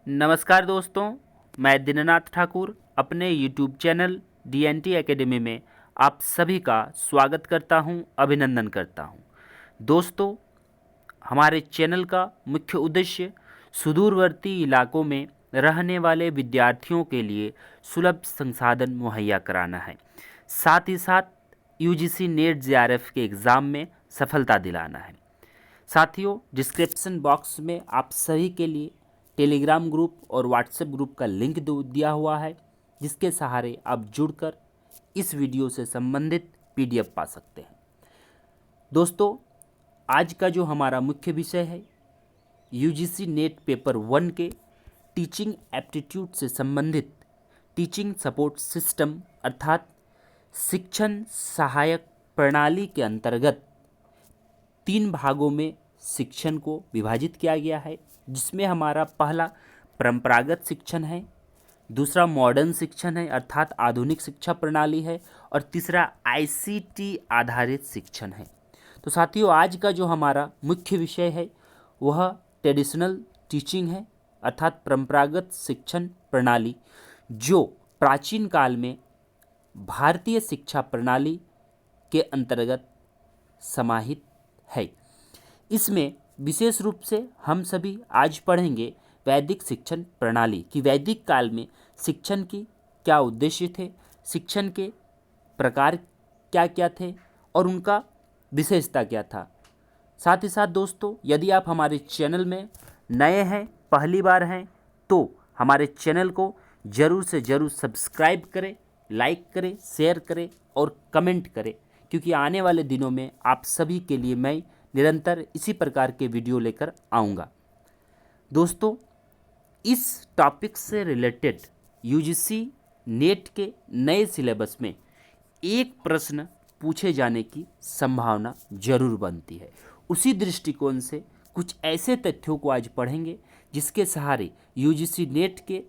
नमस्कार दोस्तों, मैं दीननाथ ठाकुर अपने YouTube चैनल DNT एकेडमी में आप सभी का स्वागत करता हूं, अभिनंदन करता हूं। दोस्तों, हमारे चैनल का मुख्य उद्देश्य सुदूरवर्ती इलाकों में रहने वाले विद्यार्थियों के लिए सुलभ संसाधन मुहैया कराना है। साथ ही साथ UGC नेट JRF के एग्ज़ाम में सफलता दिलाना है। साथियों, डिस्क्रिप्शन बॉक्स में आप सभी के लिए टेलीग्राम ग्रुप और व्हाट्सएप ग्रुप का लिंक दिया हुआ है, जिसके सहारे आप जुड़कर इस वीडियो से संबंधित PDF पा सकते हैं। दोस्तों, आज का जो हमारा मुख्य विषय है UGC नेट पेपर 1 के टीचिंग एप्टीट्यूड से संबंधित टीचिंग सपोर्ट सिस्टम अर्थात शिक्षण सहायक प्रणाली के अंतर्गत 3 भागों में शिक्षण को विभाजित किया गया है, जिसमें हमारा पहला परंपरागत शिक्षण है, दूसरा मॉडर्न शिक्षण है अर्थात आधुनिक शिक्षा प्रणाली है, और तीसरा ICT आधारित शिक्षण है। तो साथियों, आज का जो हमारा मुख्य विषय है वह ट्रेडिशनल टीचिंग है अर्थात परंपरागत शिक्षण प्रणाली, जो प्राचीन काल में भारतीय शिक्षा प्रणाली के अंतर्गत समाहित है। इसमें विशेष रूप से हम सभी आज पढ़ेंगे वैदिक शिक्षण प्रणाली कि वैदिक काल में शिक्षण की क्या उद्देश्य थे, शिक्षण के प्रकार क्या क्या थे और उनका विशेषता क्या था। साथ ही साथ दोस्तों, यदि आप हमारे चैनल में नए हैं, पहली बार हैं, तो हमारे चैनल को ज़रूर से ज़रूर सब्सक्राइब करें, लाइक करें, शेयर करें और कमेंट करें, क्योंकि आने वाले दिनों में आप सभी के लिए मैं निरंतर इसी प्रकार के वीडियो लेकर आऊँगा। दोस्तों, इस टॉपिक से रिलेटेड UGC नेट के नए सिलेबस में एक प्रश्न पूछे जाने की संभावना जरूर बनती है। उसी दृष्टिकोण से कुछ ऐसे तथ्यों को आज पढ़ेंगे जिसके सहारे UGC नेट के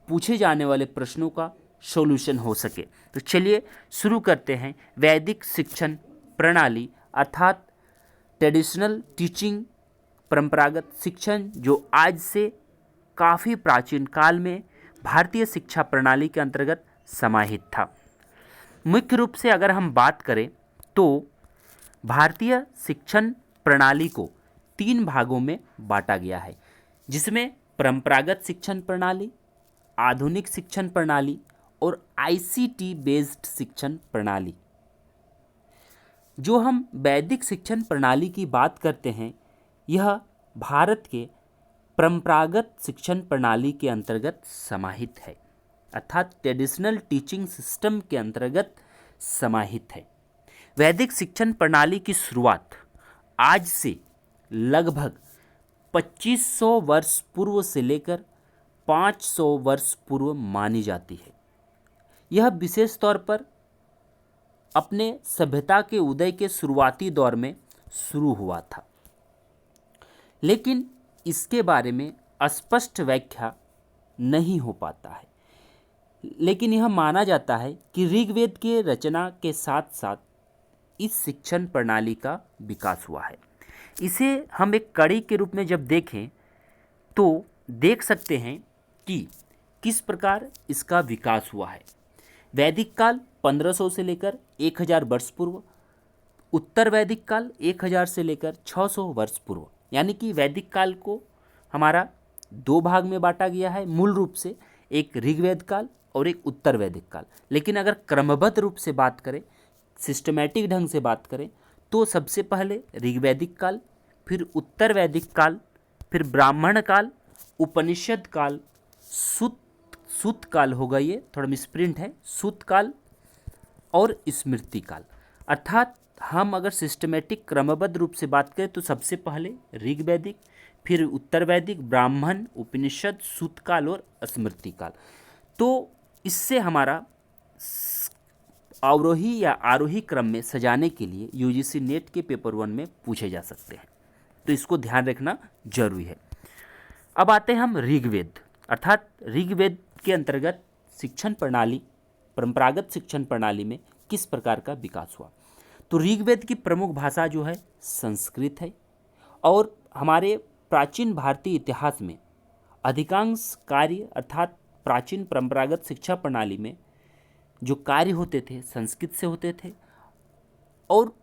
पूछे जाने वाले प्रश्नों का सॉल्यूशन हो सके। तो चलिए शुरू करते हैं वैदिक शिक्षण प्रणाली अर्थात ट्रेडिशनल टीचिंग, परंपरागत शिक्षण, जो आज से काफ़ी प्राचीन काल में भारतीय शिक्षा प्रणाली के अंतर्गत समाहित था। मुख्य रूप से अगर हम बात करें तो भारतीय शिक्षण प्रणाली को 3 भागों में बांटा गया है, जिसमें परंपरागत शिक्षण प्रणाली, आधुनिक शिक्षण प्रणाली और ICT बेस्ड शिक्षण प्रणाली। जो हम वैदिक शिक्षण प्रणाली की बात करते हैं, यह भारत के परंपरागत शिक्षण प्रणाली के अंतर्गत समाहित है अर्थात ट्रेडिशनल टीचिंग सिस्टम के अंतर्गत समाहित है। वैदिक शिक्षण प्रणाली की शुरुआत आज से लगभग 2500 वर्ष पूर्व से लेकर 500 वर्ष पूर्व मानी जाती है। यह विशेष तौर पर अपने सभ्यता के उदय के शुरुआती दौर में शुरू हुआ था, लेकिन इसके बारे में स्पष्ट व्याख्या नहीं हो पाता है। लेकिन यह माना जाता है कि ऋग्वेद के रचना के साथ साथ इस शिक्षण प्रणाली का विकास हुआ है। इसे हम एक कड़ी के रूप में जब देखें तो देख सकते हैं कि किस प्रकार इसका विकास हुआ है। वैदिक काल 1500 से लेकर 1000 वर्ष पूर्व, उत्तर वैदिक काल 1000 से लेकर 600 वर्ष पूर्व, यानी कि वैदिक काल को हमारा 2 भाग में बांटा गया है मूल रूप से, एक ऋग्वेद काल और एक उत्तर वैदिक काल। लेकिन अगर क्रमबद्ध रूप से बात करें, सिस्टमैटिक ढंग से बात करें, तो सबसे पहले ऋग्वैदिक काल, फिर उत्तर वैदिक काल, फिर ब्राह्मण काल, उपनिषद काल, सूत काल होगा, ये थोड़ा मिसप्रिंट है, सूत काल और स्मृति काल। अर्थात हम अगर सिस्टमेटिक क्रमबद्ध रूप से बात करें तो सबसे पहले ऋग्वैदिक, फिर उत्तर वैदिक, ब्राह्मण, उपनिषद, सूत काल और स्मृति काल। तो इससे हमारा अवरोही या आरोही क्रम में सजाने के लिए UGC नेट के पेपर 1 में पूछे जा सकते हैं, तो इसको ध्यान रखना जरूरी है। अब आते हैं हम ऋग्वेद अर्थात ऋग्वेद के अंतर्गत शिक्षण प्रणाली, परंपरागत शिक्षण प्रणाली में किस प्रकार का विकास हुआ। तो ऋग्वेद की प्रमुख भाषा जो है संस्कृत है और हमारे प्राचीन भारतीय इतिहास में अधिकांश कार्य अर्थात प्राचीन परंपरागत शिक्षा प्रणाली में जो कार्य होते थे संस्कृत से होते थे और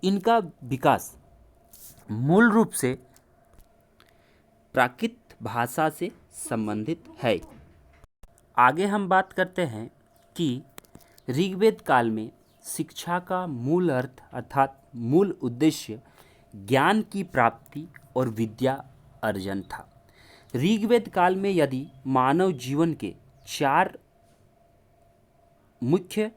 इनका विकास मूल रूप से प्राकृत भाषा से संबंधित है। आगे हम बात करते हैं कि ऋग्वेद काल में शिक्षा का मूल अर्थ अर्थात मूल उद्देश्य ज्ञान की प्राप्ति और विद्या अर्जन था। ऋग्वेद काल में यदि मानव जीवन के 4 मुख्य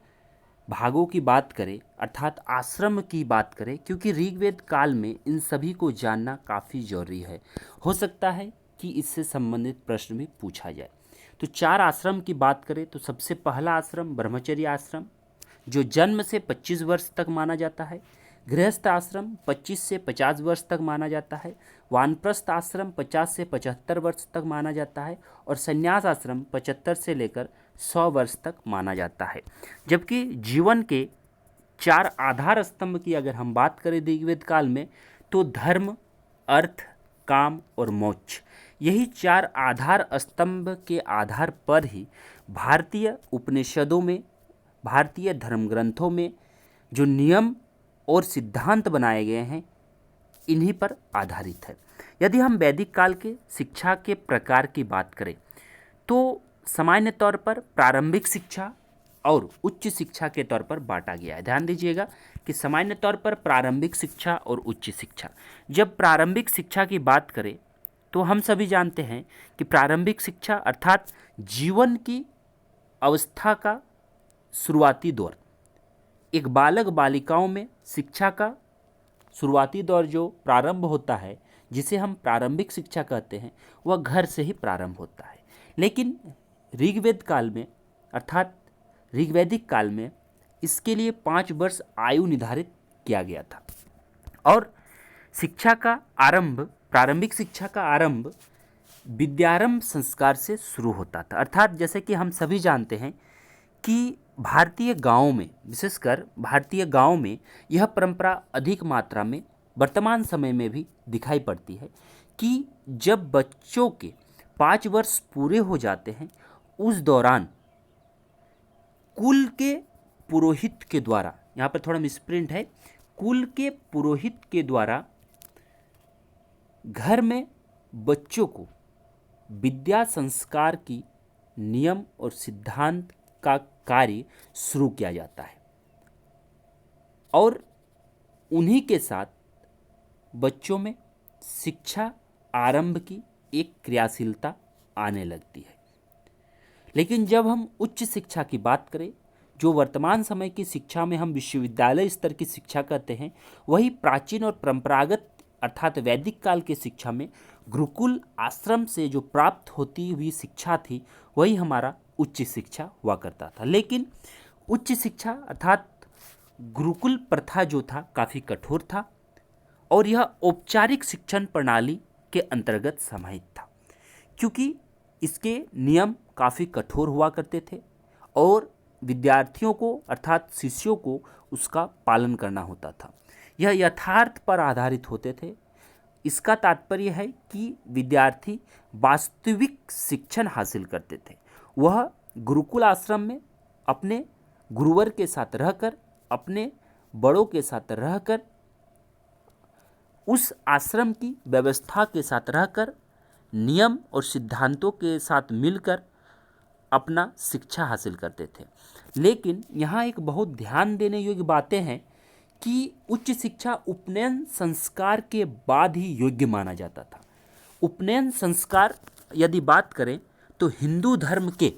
भागों की बात करें अर्थात आश्रम की बात करें, क्योंकि ऋग्वेद काल में इन सभी को जानना काफ़ी जरूरी है, हो सकता है कि इससे संबंधित प्रश्न भी पूछा जाए। तो 4 आश्रम की बात करें तो सबसे पहला आश्रम ब्रह्मचर्य आश्रम जो जन्म से 25 वर्ष तक माना जाता है, गृहस्थ आश्रम 25 से 50 वर्ष तक माना जाता है, वानप्रस्थ आश्रम 50 से 75 वर्ष तक माना जाता है और संन्यास आश्रम 75 से लेकर 100 वर्ष तक माना जाता है। जबकि जीवन के 4 आधार स्तंभ की अगर हम बात करें ऋग्वेद काल में तो धर्म, अर्थ, काम और मोक्ष, यही 4 आधार स्तंभ के आधार पर ही भारतीय उपनिषदों में, भारतीय धर्म ग्रंथों में जो नियम और सिद्धांत बनाए गए हैं इन्हीं पर आधारित है। यदि हम वैदिक काल के शिक्षा के प्रकार की बात करें तो सामान्य तौर पर प्रारंभिक शिक्षा और उच्च शिक्षा के तौर पर बांटा गया है। ध्यान दीजिएगा कि सामान्य तौर पर प्रारंभिक शिक्षा और उच्च शिक्षा। जब प्रारंभिक शिक्षा की बात करें तो हम सभी जानते हैं कि प्रारंभिक शिक्षा अर्थात जीवन की अवस्था का शुरुआती दौर, एक बालक बालिकाओं में शिक्षा का शुरुआती दौर जो प्रारंभ होता है जिसे हम प्रारंभिक शिक्षा कहते हैं वह घर से ही प्रारंभ होता है। लेकिन ऋग्वेद काल में अर्थात ऋग्वैदिक काल में इसके लिए 5 वर्ष आयु निर्धारित किया गया था और शिक्षा का आरंभ, प्रारंभिक शिक्षा का आरंभ विद्यारंभ संस्कार से शुरू होता था। अर्थात जैसे कि हम सभी जानते हैं कि भारतीय गांवों में, विशेषकर भारतीय गांवों में यह परंपरा अधिक मात्रा में वर्तमान समय में भी दिखाई पड़ती है कि जब बच्चों के 5 वर्ष पूरे हो जाते हैं उस दौरान कुल के पुरोहित के द्वारा, यहाँ पर थोड़ा मिसप्रिंट है, कुल के पुरोहित के द्वारा घर में बच्चों को विद्या संस्कार की नियम और सिद्धांत का कार्य शुरू किया जाता है और उन्हीं के साथ बच्चों में शिक्षा आरंभ की एक क्रियाशीलता आने लगती है। लेकिन जब हम उच्च शिक्षा की बात करें, जो वर्तमान समय की शिक्षा में हम विश्वविद्यालय स्तर की शिक्षा कहते हैं, वही प्राचीन और परंपरागत अर्थात वैदिक काल की शिक्षा में गुरुकुल आश्रम से जो प्राप्त होती हुई शिक्षा थी वही हमारा उच्च शिक्षा हुआ करता था। लेकिन उच्च शिक्षा अर्थात गुरुकुल प्रथा जो था काफ़ी कठोर था और यह औपचारिक शिक्षण प्रणाली के अंतर्गत समाहित था, क्योंकि इसके नियम काफ़ी कठोर हुआ करते थे और विद्यार्थियों को अर्थात शिष्यों को उसका पालन करना होता था। यह यथार्थ पर आधारित होते थे। इसका तात्पर्य है कि विद्यार्थी वास्तविक शिक्षण हासिल करते थे। वह गुरुकुल आश्रम में अपने गुरुवर के साथ रहकर, अपने बड़ों के साथ रहकर, उस आश्रम की व्यवस्था के साथ रहकर, नियम और सिद्धांतों के साथ मिलकर अपना शिक्षा हासिल करते थे। लेकिन यहाँ एक बहुत ध्यान देने योग्य बातें हैं कि उच्च शिक्षा उपनयन संस्कार के बाद ही योग्य माना जाता था। उपनयन संस्कार यदि बात करें तो हिंदू धर्म के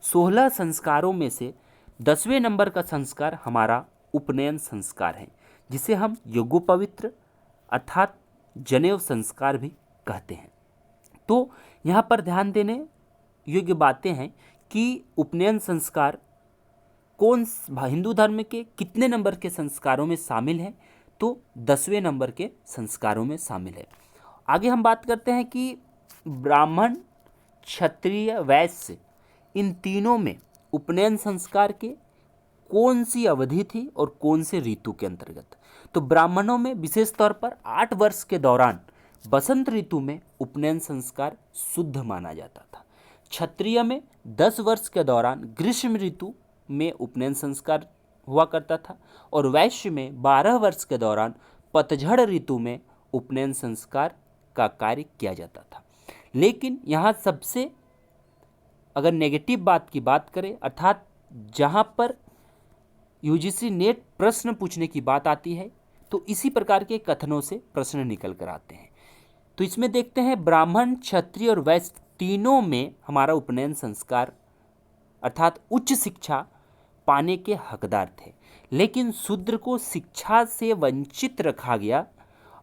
16 संस्कारों में से 10वें नंबर का संस्कार हमारा उपनयन संस्कार है, जिसे हम यज्ञोपवीत अर्थात जनेऊ संस्कार भी कहते हैं। तो यहाँ पर ध्यान देने योग्य बातें हैं कि उपनयन संस्कार कौन हिंदू धर्म के कितने नंबर के संस्कारों में शामिल है, तो 10वें नंबर के संस्कारों में शामिल है। आगे हम बात करते हैं कि ब्राह्मण, क्षत्रिय, वैश्य इन तीनों में उपनयन संस्कार के कौन सी अवधि थी और कौन से ऋतु के अंतर्गत। तो ब्राह्मणों में विशेष तौर पर 8 वर्ष के दौरान बसंत ऋतु में उपनयन संस्कार शुद्ध माना जाता था। क्षत्रिय में 10 वर्ष के दौरान ग्रीष्म ऋतु में उपनयन संस्कार हुआ करता था और वैश्य में 12 वर्ष के दौरान पतझड़ ऋतु में उपनयन संस्कार का कार्य किया जाता था। लेकिन यहाँ सबसे अगर नेगेटिव बात की बात करें, अर्थात जहाँ पर यूजीसी नेट प्रश्न पूछने की बात आती है तो इसी प्रकार के कथनों से प्रश्न निकल कर आते हैं। तो इसमें देखते हैं ब्राह्मण, क्षत्रिय और वैश्य तीनों में हमारा उपनयन संस्कार अर्थात उच्च शिक्षा पाने के हकदार थे, लेकिन शूद्र को शिक्षा से वंचित रखा गया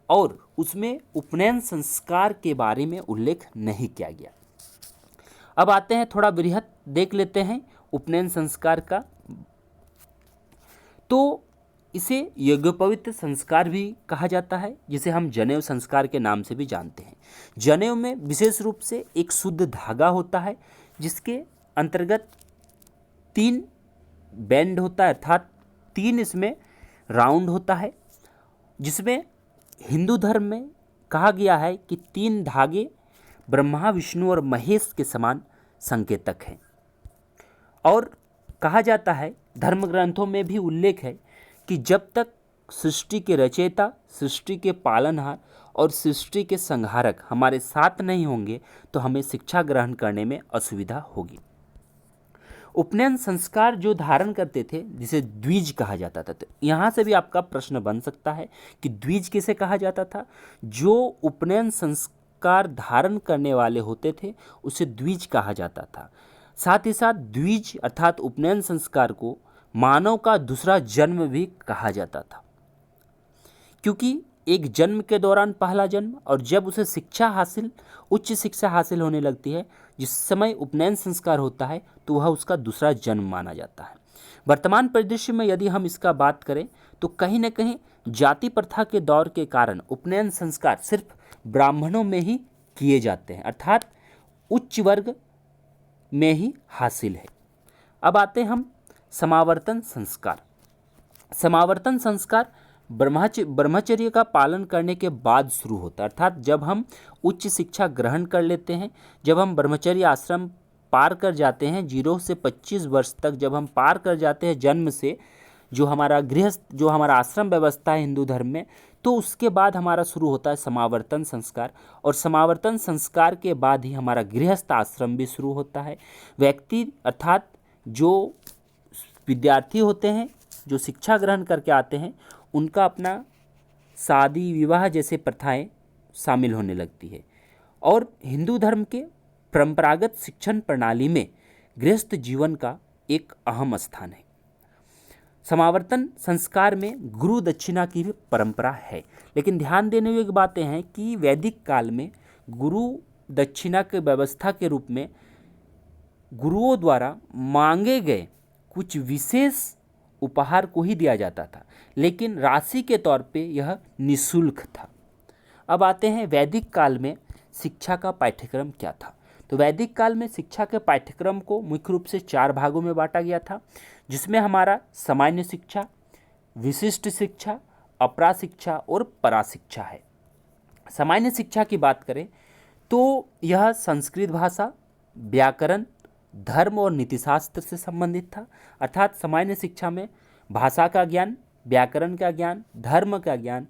और उसमें उपनयन संस्कार के बारे में उल्लेख नहीं किया गया। अब आते हैं थोड़ा बृहत देख लेते हैं उपनयन संस्कार का। तो इसे यज्ञोपवीत संस्कार भी कहा जाता है, जिसे हम जनेऊ संस्कार के नाम से भी जानते हैं। जनेऊ में विशेष रूप से एक शुद्ध धागा होता है जिसके अंतर्गत 3 बैंड होता है, अर्थात 3 इसमें राउंड होता है, जिसमें हिंदू धर्म में कहा गया है कि 3 धागे ब्रह्मा, विष्णु और महेश के समान संकेतक हैं। और कहा जाता है, धर्म ग्रंथों में भी उल्लेख है कि जब तक सृष्टि के रचयिता, सृष्टि के पालनहार और सृष्टि के संहारक हमारे साथ नहीं होंगे तो हमें शिक्षा ग्रहण करने में असुविधा होगी। उपनयन संस्कार जो धारण करते थे जिसे द्विज कहा जाता था, तो यहाँ से भी आपका प्रश्न बन सकता है कि द्विज किसे कहा जाता था। जो उपनयन संस्कार धारण करने वाले होते थे उसे द्विज कहा जाता था। साथ ही साथ द्विज अर्थात उपनयन संस्कार को मानव का दूसरा जन्म भी कहा जाता था, क्योंकि एक जन्म के दौरान पहला जन्म और जब उसे उच्च शिक्षा हासिल होने लगती है, जिस समय उपनयन संस्कार होता है तो वह उसका दूसरा जन्म माना जाता है। वर्तमान परिदृश्य में यदि हम इसका बात करें तो कहीं न कहीं जाति प्रथा के दौर के कारण उपनयन संस्कार सिर्फ ब्राह्मणों में ही किए जाते हैं, अर्थात उच्च वर्ग में ही हासिल है। अब आते हैं हम समावर्तन संस्कार। समावर्तन संस्कार ब्रह्मचर्य का पालन करने के बाद शुरू होता है, अर्थात जब हम उच्च शिक्षा ग्रहण कर लेते हैं, जब हम ब्रह्मचर्य आश्रम पार कर जाते हैं, 0 से 25 वर्ष तक जब हम पार कर जाते हैं जन्म से, जो हमारा आश्रम व्यवस्था है हिंदू धर्म में, तो उसके बाद हमारा शुरू होता है समावर्तन संस्कार। और समावर्तन संस्कार के बाद ही हमारा गृहस्थ आश्रम भी शुरू होता है। व्यक्ति अर्थात जो विद्यार्थी होते हैं, जो शिक्षा ग्रहण करके आते हैं, उनका अपना शादी विवाह जैसे प्रथाएं शामिल होने लगती है। और हिंदू धर्म के परंपरागत शिक्षण प्रणाली में गृहस्थ जीवन का एक अहम स्थान है। समावर्तन संस्कार में गुरु दक्षिणा की भी परंपरा है, लेकिन ध्यान देने योग्य बातें हैं कि वैदिक काल में गुरु दक्षिणा के व्यवस्था के रूप में गुरुओं द्वारा मांगे गए कुछ विशेष उपहार को ही दिया जाता था, लेकिन राशि के तौर पे यह निःशुल्क था। अब आते हैं वैदिक काल में शिक्षा का पाठ्यक्रम क्या था। तो वैदिक काल में शिक्षा के पाठ्यक्रम को मुख्य रूप से 4 भागों में बांटा गया था, जिसमें हमारा सामान्य शिक्षा, विशिष्ट शिक्षा, अपरा शिक्षा और परा शिक्षा है। सामान्य शिक्षा की बात करें तो यह संस्कृत भाषा, व्याकरण, धर्म और नीतिशास्त्र से संबंधित था, अर्थात सामान्य शिक्षा में भाषा का ज्ञान, व्याकरण का ज्ञान, धर्म का ज्ञान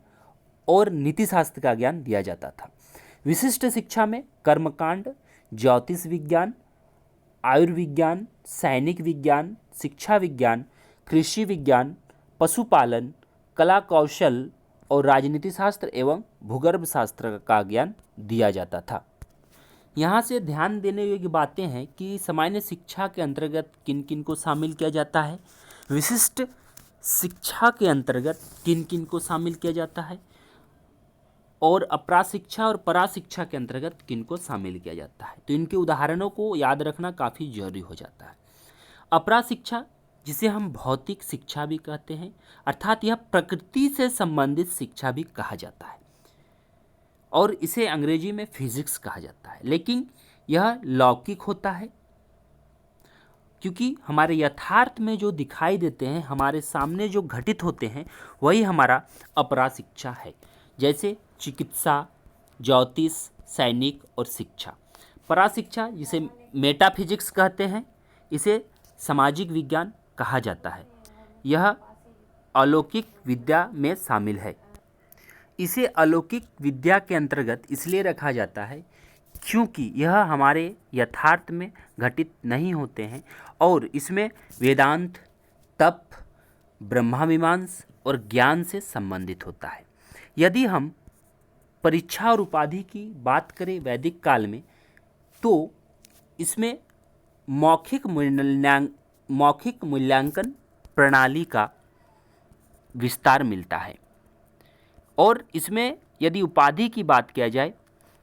और नीतिशास्त्र का ज्ञान दिया जाता था। विशिष्ट शिक्षा में कर्मकांड, ज्योतिष विज्ञान, आयुर्विज्ञान, सैनिक विज्ञान, शिक्षा विज्ञान, कृषि विज्ञान, पशुपालन, कला कौशल और राजनीति शास्त्र एवं भूगर्भ शास्त्र का ज्ञान दिया जाता था। यहाँ से ध्यान देने योग्य बातें हैं कि सामान्य शिक्षा के अंतर्गत किन किन को शामिल किया जाता है, विशिष्ट शिक्षा के अंतर्गत किन किन को शामिल किया जाता है और अपरा शिक्षा और परा शिक्षा के अंतर्गत किन को शामिल किया जाता है। तो इनके उदाहरणों को याद रखना काफ़ी जरूरी हो जाता है। अपरा शिक्षा, जिसे हम भौतिक शिक्षा भी कहते हैं, अर्थात यह प्रकृति से संबंधित शिक्षा भी कहा जाता है और इसे अंग्रेजी में फिजिक्स कहा जाता है, लेकिन यह लौकिक होता है क्योंकि हमारे यथार्थ में जो दिखाई देते हैं, हमारे सामने जो घटित होते हैं, वही हमारा अपरा शिक्षा है। जैसे चिकित्सा, ज्योतिष, सैनिक और शिक्षा। पराशिक्षा जिसे मेटाफिजिक्स कहते हैं, इसे सामाजिक विज्ञान कहा जाता है। यह अलौकिक विद्या में शामिल है। इसे अलौकिक विद्या के अंतर्गत इसलिए रखा जाता है क्योंकि यह हमारे यथार्थ में घटित नहीं होते हैं और इसमें वेदांत, तप, ब्रह्माविमांस और ज्ञान से संबंधित होता है। यदि हम परीक्षा और उपाधि की बात करें वैदिक काल में, तो इसमें मौखिक मूल्यांकन प्रणाली का विस्तार मिलता है। और इसमें यदि उपाधि की बात किया जाए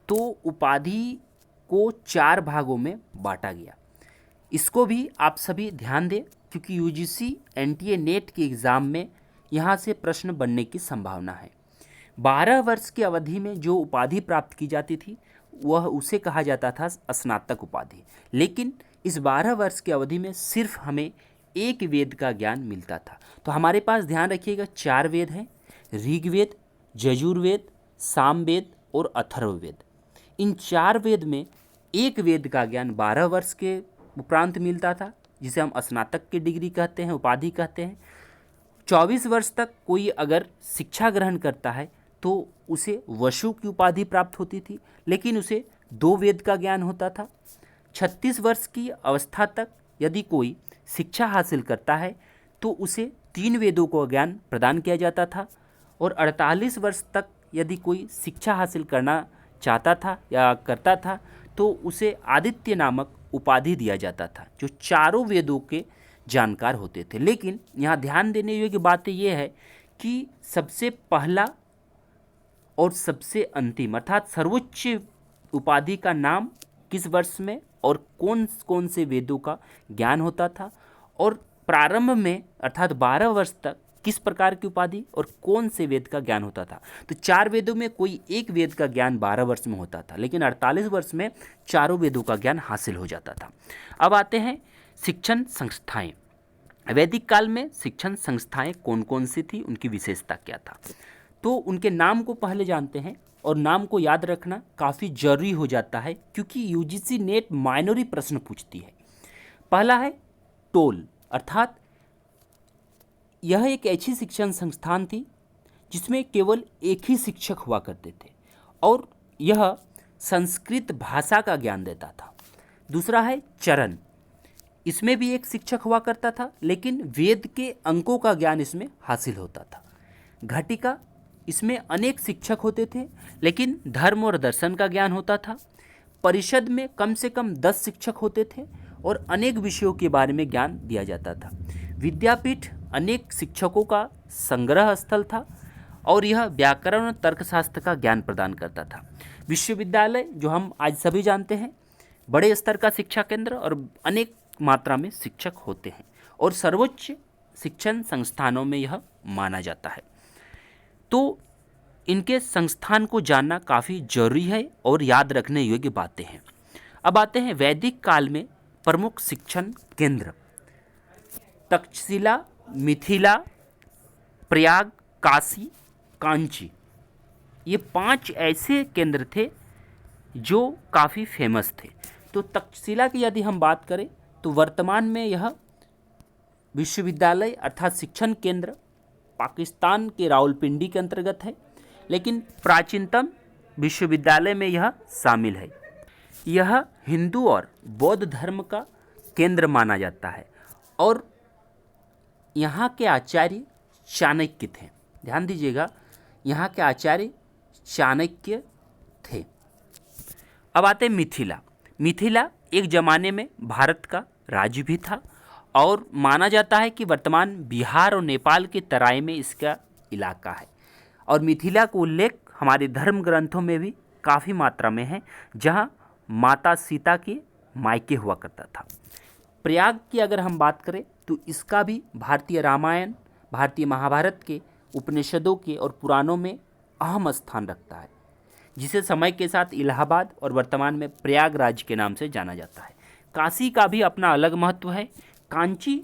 तो उपाधि को 4 भागों में बांटा गया। इसको भी आप सभी ध्यान दें क्योंकि यूजीसी एनटीए नेट के एग्ज़ाम में यहाँ से प्रश्न बनने की संभावना है। 12 वर्ष की अवधि में जो उपाधि प्राप्त की जाती थी वह उसे कहा जाता था स्नातक उपाधि। लेकिन इस 12 वर्ष की अवधि में सिर्फ हमें एक वेद का ज्ञान मिलता था। तो हमारे पास ध्यान रखिएगा 4 वेद हैं, ऋग्वेद, यजुर्वेद, सामवेद और अथर्ववेद। इन 4 वेद में एक वेद का ज्ञान 12 वर्ष के उपरांत मिलता था, जिसे हम स्नातक की डिग्री कहते हैं, उपाधि कहते हैं। 24 वर्ष तक कोई अगर शिक्षा ग्रहण करता है तो उसे वसु की उपाधि प्राप्त होती थी, लेकिन उसे 2 वेद का ज्ञान होता था। 36 वर्ष की अवस्था तक यदि कोई शिक्षा हासिल करता है तो उसे 3 वेदों का ज्ञान प्रदान किया जाता था। और 48 वर्ष तक यदि कोई शिक्षा हासिल करना चाहता था या करता था तो उसे आदित्य नामक उपाधि दिया जाता था, जो चारों वेदों के जानकार होते थे। लेकिन यहाँ ध्यान देने योग्य बात यह है कि सबसे पहला और सबसे अंतिम अर्थात सर्वोच्च उपाधि का नाम किस वर्ष में और कौन कौन से वेदों का ज्ञान होता था, और प्रारंभ में अर्थात 12 वर्ष तक किस प्रकार की उपाधि और कौन से वेद का ज्ञान होता था। तो 4 वेदों में कोई एक वेद का ज्ञान 12 वर्ष में होता था, लेकिन 48 वर्ष में चारों वेदों का ज्ञान हासिल हो जाता था। अब आते हैं शिक्षण संस्थाएं। वैदिक काल में शिक्षण संस्थाएं कौन कौन सी थी, उनकी विशेषता क्या था, तो उनके नाम को पहले जानते हैं। और नाम को याद रखना काफ़ी जरूरी हो जाता है क्योंकि यूजीसी नेट माइनरी प्रश्न पूछती है। पहला है टोल, अर्थात यह एक ऐसी शिक्षण संस्थान थी जिसमें केवल एक ही शिक्षक हुआ करते थे और यह संस्कृत भाषा का ज्ञान देता था। दूसरा है चरण, इसमें भी एक शिक्षक हुआ करता था लेकिन वेद के अंकों का ज्ञान इसमें हासिल होता था। घटिका, इसमें अनेक शिक्षक होते थे लेकिन धर्म और दर्शन का ज्ञान होता था। परिषद में कम से कम 10 शिक्षक होते थे और अनेक विषयों के बारे में ज्ञान दिया जाता था। विद्यापीठ अनेक शिक्षकों का संग्रह स्थल था और यह व्याकरण और तर्कशास्त्र का ज्ञान प्रदान करता था। विश्वविद्यालय, जो हम आज सभी जानते हैं, बड़े स्तर का शिक्षा केंद्र और अनेक मात्रा में शिक्षक होते हैं और सर्वोच्च शिक्षण संस्थानों में यह माना जाता है। तो इनके संस्थान को जानना काफ़ी जरूरी है और याद रखने योग्य बातें हैं। अब आते हैं वैदिक काल में प्रमुख शिक्षण केंद्र। तक्षशिला, मिथिला, प्रयाग, काशी, कांची, ये 5 ऐसे केंद्र थे जो काफ़ी फेमस थे। तो तक्षशिला की यदि हम बात करें तो वर्तमान में यह विश्वविद्यालय अर्थात शिक्षण केंद्र पाकिस्तान के रावलपिंडी के अंतर्गत है, लेकिन प्राचीनतम विश्वविद्यालय में यह शामिल है। यह हिंदू और बौद्ध धर्म का केंद्र माना जाता है और यहाँ के आचार्य चाणक्य थे। ध्यान दीजिएगा, यहाँ के आचार्य चाणक्य थे। अब आते हैं मिथिला। मिथिला एक ज़माने में भारत का राज्य भी था और माना जाता है कि वर्तमान बिहार और नेपाल के तराई में इसका इलाका है। और मिथिला का उल्लेख हमारे धर्म ग्रंथों में भी काफ़ी मात्रा में है, जहाँ माता सीता के मायके हुआ करता था। प्रयाग की अगर हम बात करें तो इसका भी भारतीय रामायण, भारतीय महाभारत के उपनिषदों के और पुराणों में अहम स्थान रखता है, जिसे समय के साथ इलाहाबाद और वर्तमान में प्रयागराज के नाम से जाना जाता है। काशी का भी अपना अलग महत्व है। कांची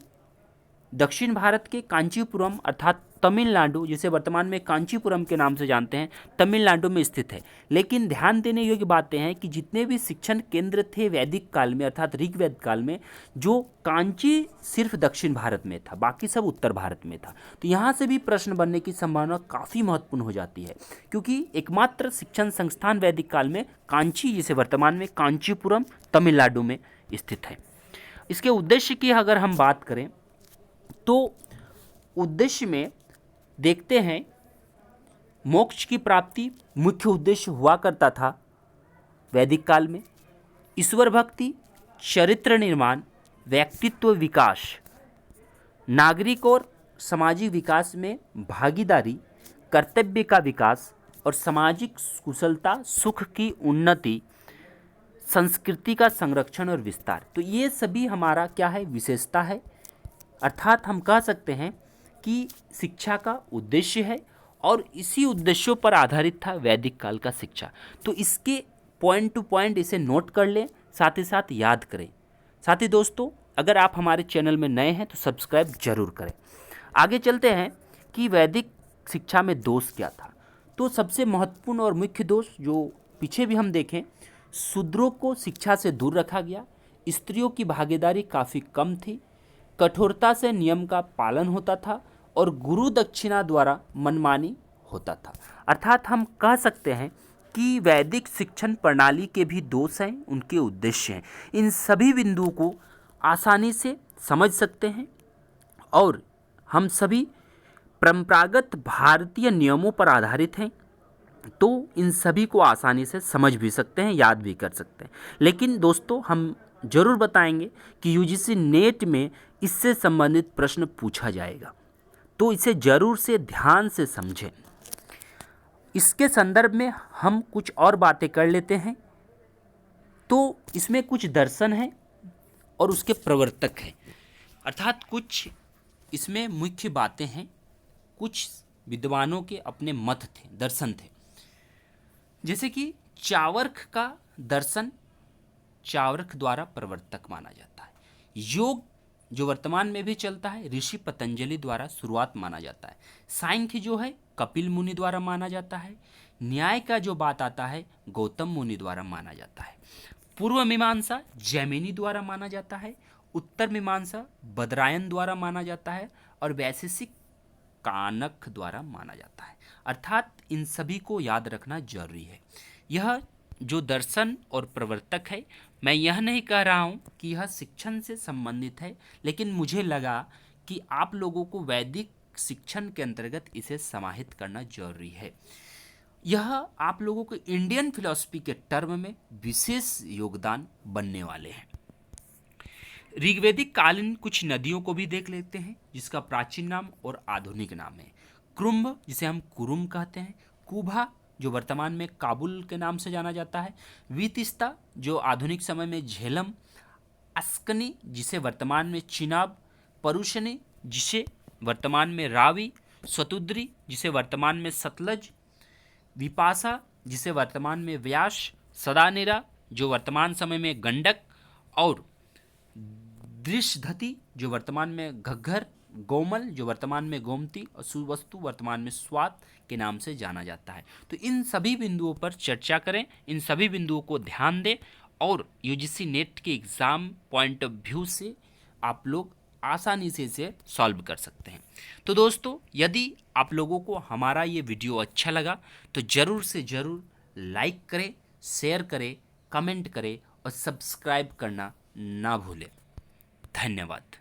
दक्षिण भारत के कांचीपुरम अर्थात तमिलनाडु, जिसे वर्तमान में कांचीपुरम के नाम से जानते हैं, तमिलनाडु में स्थित है। लेकिन ध्यान देने योग्य बातें हैं कि जितने भी शिक्षण केंद्र थे वैदिक काल में अर्थात ऋग्वेद काल में, जो कांची सिर्फ दक्षिण भारत में था, बाकी सब उत्तर भारत में था। तो यहाँ से भी प्रश्न बनने की संभावना काफ़ी महत्वपूर्ण हो जाती है, क्योंकि एकमात्र शिक्षण संस्थान वैदिक काल में कांची, जिसे वर्तमान में कांचीपुरम तमिलनाडु में स्थित है। इसके उद्देश्य की अगर हम बात करें तो उद्देश्य में देखते हैं, मोक्ष की प्राप्ति मुख्य उद्देश्य हुआ करता था वैदिक काल में। ईश्वर भक्ति, चरित्र निर्माण, व्यक्तित्व विकास, नागरिक और सामाजिक विकास में भागीदारी, कर्तव्य का विकास और सामाजिक कुशलता, सुख की उन्नति, संस्कृति का संरक्षण और विस्तार। तो ये सभी हमारा क्या है, विशेषता है। अर्थात हम कह सकते हैं कि शिक्षा का उद्देश्य है और इसी उद्देश्यों पर आधारित था वैदिक काल का शिक्षा। तो इसके पॉइंट टू पॉइंट इसे नोट कर लें, साथ ही साथ याद करें। साथ ही दोस्तों, अगर आप हमारे चैनल में नए हैं तो सब्सक्राइब जरूर करें। आगे चलते हैं कि वैदिक शिक्षा में दोष क्या था। तो सबसे महत्वपूर्ण और मुख्य दोष जो पीछे भी हम देखें, शूद्रों को शिक्षा से दूर रखा गया, स्त्रियों की भागीदारी काफ़ी कम थी, कठोरता से नियम का पालन होता था और गुरु दक्षिणा द्वारा मनमानी होता था। अर्थात हम कह सकते हैं कि वैदिक शिक्षण प्रणाली के भी दोष हैं, उनके उद्देश्य हैं। इन सभी बिंदुओं को आसानी से समझ सकते हैं और हम सभी परंपरागत भारतीय नियमों पर आधारित हैं, तो इन सभी को आसानी से समझ भी सकते हैं, याद भी कर सकते हैं। लेकिन दोस्तों, हम जरूर बताएंगे कि यूजीसी नेट में इससे संबंधित प्रश्न पूछा जाएगा, तो इसे जरूर से ध्यान से समझें। इसके संदर्भ में हम कुछ और बातें कर लेते हैं। तो इसमें कुछ दर्शन है और उसके प्रवर्तक हैं, अर्थात कुछ इसमें मुख्य बातें हैं, कुछ विद्वानों के अपने मत थे, दर्शन थे। जैसे कि चावर्क का दर्शन चावर्क द्वारा प्रवर्तक माना जाता है। योग जो वर्तमान में भी चलता है, ऋषि पतंजलि द्वारा शुरुआत माना जाता है। सांख्य जो है कपिल मुनि द्वारा माना जाता है। न्याय का जो बात आता है गौतम मुनि द्वारा माना जाता है। पूर्व मीमांसा जैमिनी द्वारा माना जाता है। उत्तर मीमांसा बदरायन द्वारा माना जाता है और वैशेषिक कानक द्वारा माना जाता है। अर्थात इन सभी को याद रखना जरूरी है। यह जो दर्शन और प्रवर्तक है, मैं यह नहीं कह रहा हूँ कि यह शिक्षण से संबंधित है, लेकिन मुझे लगा कि आप लोगों को वैदिक शिक्षण के अंतर्गत इसे समाहित करना जरूरी है। यह आप लोगों को इंडियन फिलॉसफी के टर्म में विशेष योगदान बनने वाले हैं। ऋग्वेदिक कालीन कुछ नदियों को भी देख लेते हैं, जिसका प्राचीन नाम और आधुनिक नाम है। कुरुम्ब, जिसे हम कुरुम कहते हैं। कुभा, जो वर्तमान में काबुल के नाम से जाना जाता है। वितिस्ता, जो आधुनिक समय में झेलम। अस्कनी, जिसे वर्तमान में चिनाब। परुशनी, जिसे वर्तमान में रावी। स्वतुद्री, जिसे वर्तमान में सतलज। विपासा, जिसे वर्तमान में व्यास। सदानेरा, जो वर्तमान समय में गंडक। और दृशधति, जो वर्तमान में घग्घर। गोमल, जो वर्तमान में गोमती। और सुवस्तु, वर्तमान में स्वात के नाम से जाना जाता है। तो इन सभी बिंदुओं पर चर्चा करें, इन सभी बिंदुओं को ध्यान दें और यूजीसी नेट के एग्ज़ाम पॉइंट ऑफ व्यू से आप लोग आसानी से इसे सॉल्व कर सकते हैं। तो दोस्तों, यदि आप लोगों को हमारा ये वीडियो अच्छा लगा तो ज़रूर से ज़रूर लाइक करें, शेयर करें, कमेंट करें और सब्सक्राइब करना ना भूलें। धन्यवाद।